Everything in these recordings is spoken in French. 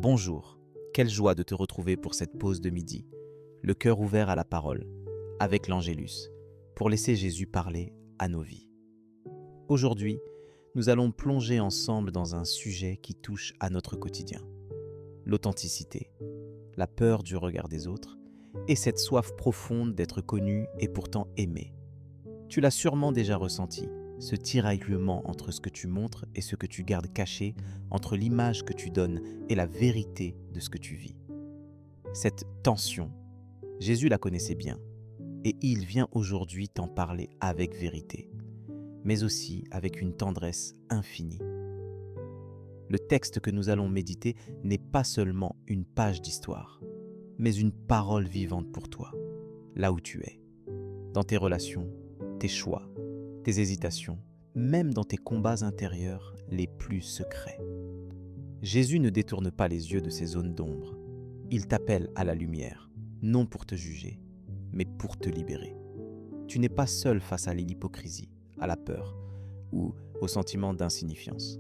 Bonjour, quelle joie de te retrouver pour cette pause de midi, le cœur ouvert à la parole, avec l'Angélus, pour laisser Jésus parler à nos vies. Aujourd'hui, nous allons plonger ensemble dans un sujet qui touche à notre quotidien. L'authenticité, la peur du regard des autres et cette soif profonde d'être connu et pourtant aimé. Tu l'as sûrement déjà ressenti, ce tiraillement entre ce que tu montres et ce que tu gardes caché, entre l'image que tu donnes et la vérité de ce que tu vis. Cette tension, Jésus la connaissait bien, et il vient aujourd'hui t'en parler avec vérité, mais aussi avec une tendresse infinie. Le texte que nous allons méditer n'est pas seulement une page d'histoire, mais une parole vivante pour toi, là où tu es, dans tes relations, tes choix, tes hésitations, même dans tes combats intérieurs les plus secrets. Jésus ne détourne pas les yeux de ces zones d'ombre. Il t'appelle à la lumière, non pour te juger, mais pour te libérer. Tu n'es pas seul face à l'hypocrisie, à la peur ou au sentiment d'insignifiance.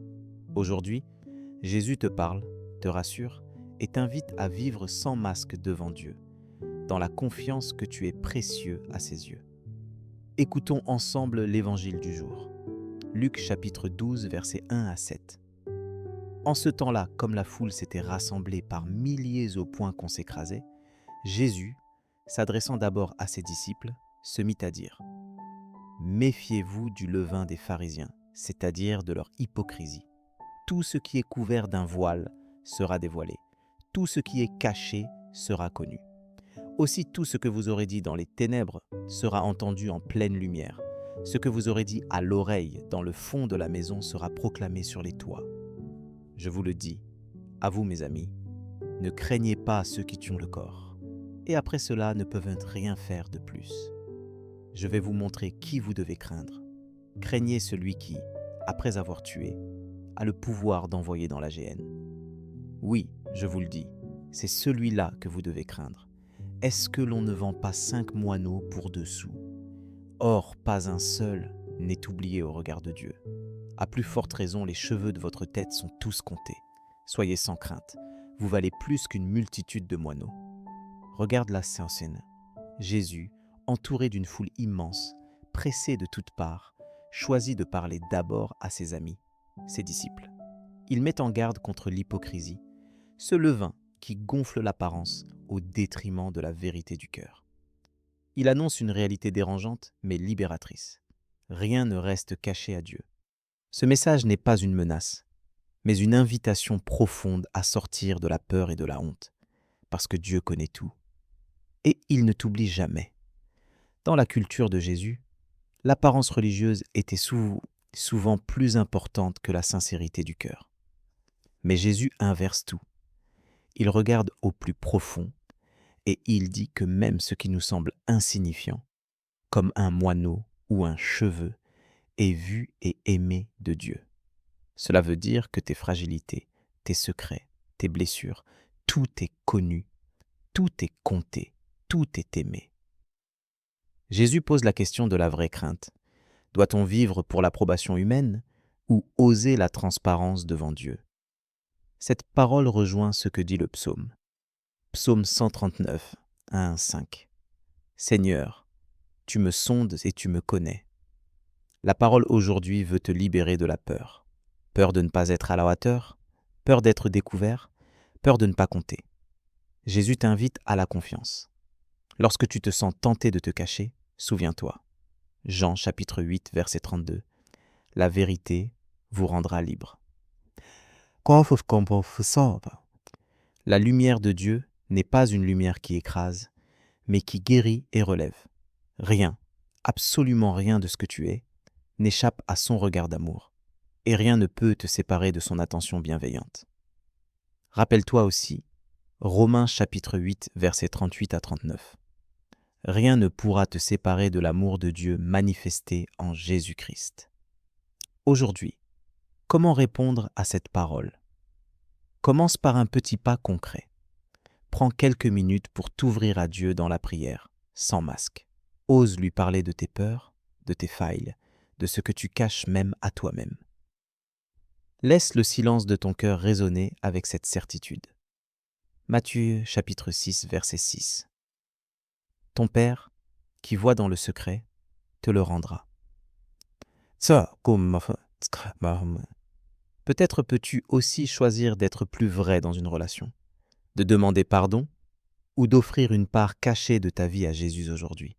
Aujourd'hui, Jésus te parle, te rassure et t'invite à vivre sans masque devant Dieu, dans la confiance que tu es précieux à ses yeux. Écoutons ensemble l'évangile du jour. Luc chapitre 12, versets 1 à 7. En ce temps-là, comme la foule s'était rassemblée par milliers au point qu'on s'écrasait, Jésus, s'adressant d'abord à ses disciples, se mit à dire « Méfiez-vous du levain des pharisiens, c'est-à-dire de leur hypocrisie. Tout ce qui est couvert d'un voile sera dévoilé, tout ce qui est caché sera connu. Aussi tout ce que vous aurez dit dans les ténèbres sera entendu en pleine lumière. Ce que vous aurez dit à l'oreille dans le fond de la maison sera proclamé sur les toits. Je vous le dis, à vous mes amis, ne craignez pas ceux qui tuent le corps, et après cela ne peuvent rien faire de plus. Je vais vous montrer qui vous devez craindre. Craignez celui qui, après avoir tué, a le pouvoir d'envoyer dans la géhenne. Oui, je vous le dis, c'est celui-là que vous devez craindre. Est-ce que l'on ne vend pas 5 moineaux pour 2 sous? Or, pas un seul n'est oublié au regard de Dieu. À plus forte raison, les cheveux de votre tête sont tous comptés. Soyez sans crainte, vous valez plus qu'une multitude de moineaux. Regarde la scène. Jésus, entouré d'une foule immense, pressé de toutes parts, choisit de parler d'abord à ses amis, ses disciples. Il met en garde contre l'hypocrisie, ce levain qui gonfle l'apparence au détriment de la vérité du cœur. Il annonce une réalité dérangeante mais libératrice. Rien ne reste caché à Dieu. Ce message n'est pas une menace, mais une invitation profonde à sortir de la peur et de la honte, parce que Dieu connaît tout. Et il ne t'oublie jamais. Dans la culture de Jésus, l'apparence religieuse était souvent plus importante que la sincérité du cœur. Mais Jésus inverse tout. Il regarde au plus profond et il dit que même ce qui nous semble insignifiant, comme un moineau ou un cheveu, est vu et aimé de Dieu. Cela veut dire que tes fragilités, tes secrets, tes blessures, tout est connu, tout est compté, tout est aimé. Jésus pose la question de la vraie crainte. Doit-on vivre pour l'approbation humaine ou oser la transparence devant Dieu? Cette parole rejoint ce que dit le psaume. Psaume 139, 1-5. Seigneur, tu me sondes et tu me connais. La parole aujourd'hui veut te libérer de la peur. Peur de ne pas être à la hauteur, peur d'être découvert, peur de ne pas compter. Jésus t'invite à la confiance. Lorsque tu te sens tenté de te cacher, souviens-toi. Jean chapitre 8, verset 32. La vérité vous rendra libre. La lumière de Dieu n'est pas une lumière qui écrase, mais qui guérit et relève. Rien, absolument rien de ce que tu es, n'échappe à son regard d'amour, et rien ne peut te séparer de son attention bienveillante. Rappelle-toi aussi, Romains chapitre 8, versets 38 à 39. Rien ne pourra te séparer de l'amour de Dieu manifesté en Jésus-Christ. Aujourd'hui, comment répondre à cette parole? Commence par un petit pas concret. Prends quelques minutes pour t'ouvrir à Dieu dans la prière, sans masque. Ose lui parler de tes peurs, de tes failles, de ce que tu caches même à toi-même. Laisse le silence de ton cœur résonner avec cette certitude. Matthieu chapitre 6, verset 6. Ton Père, qui voit dans le secret, te le rendra. Peut-être peux-tu aussi choisir d'être plus vrai dans une relation, de demander pardon ou d'offrir une part cachée de ta vie à Jésus aujourd'hui.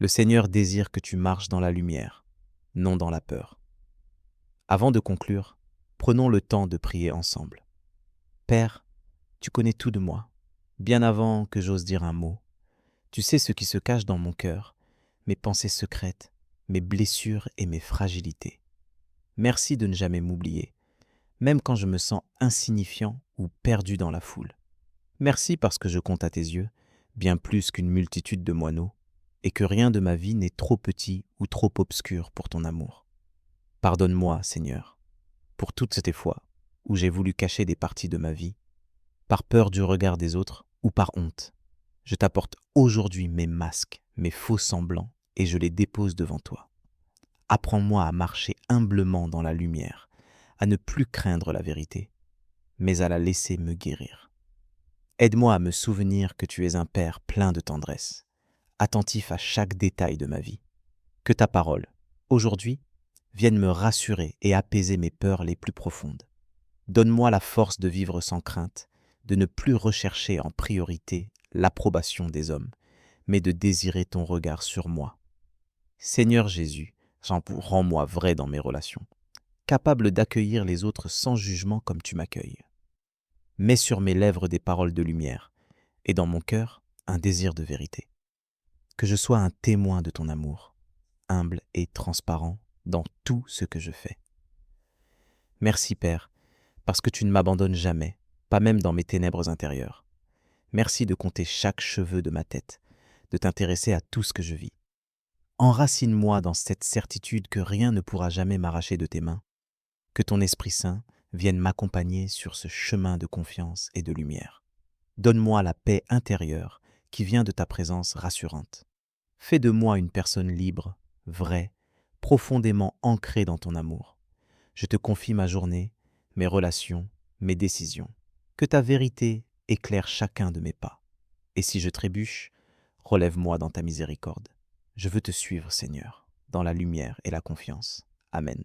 Le Seigneur désire que tu marches dans la lumière, non dans la peur. Avant de conclure, prenons le temps de prier ensemble. Père, tu connais tout de moi, bien avant que j'ose dire un mot. Tu sais ce qui se cache dans mon cœur, mes pensées secrètes, mes blessures et mes fragilités. Merci de ne jamais m'oublier, même quand je me sens insignifiant ou perdu dans la foule. Merci parce que je compte à tes yeux, bien plus qu'une multitude de moineaux, et que rien de ma vie n'est trop petit ou trop obscur pour ton amour. Pardonne-moi, Seigneur, pour toutes ces fois où j'ai voulu cacher des parties de ma vie, par peur du regard des autres ou par honte. Je t'apporte aujourd'hui mes masques, mes faux semblants, et je les dépose devant toi. Apprends-moi à marcher humblement dans la lumière, à ne plus craindre la vérité, mais à la laisser me guérir. Aide-moi à me souvenir que tu es un Père plein de tendresse, attentif à chaque détail de ma vie. Que ta parole, aujourd'hui, vienne me rassurer et apaiser mes peurs les plus profondes. Donne-moi la force de vivre sans crainte, de ne plus rechercher en priorité l'approbation des hommes, mais de désirer ton regard sur moi. Seigneur Jésus, rends-moi vrai dans mes relations, capable d'accueillir les autres sans jugement comme tu m'accueilles. Mets sur mes lèvres des paroles de lumière, et dans mon cœur, un désir de vérité. Que je sois un témoin de ton amour, humble et transparent dans tout ce que je fais. Merci Père, parce que tu ne m'abandonnes jamais, pas même dans mes ténèbres intérieures. Merci de compter chaque cheveu de ma tête, de t'intéresser à tout ce que je vis. Enracine-moi dans cette certitude que rien ne pourra jamais m'arracher de tes mains, que ton Esprit Saint vienne m'accompagner sur ce chemin de confiance et de lumière. Donne-moi la paix intérieure qui vient de ta présence rassurante. Fais de moi une personne libre, vraie, profondément ancrée dans ton amour. Je te confie ma journée, mes relations, mes décisions. Que ta vérité éclaire chacun de mes pas. Et si je trébuche, relève-moi dans ta miséricorde. Je veux te suivre, Seigneur, dans la lumière et la confiance. Amen.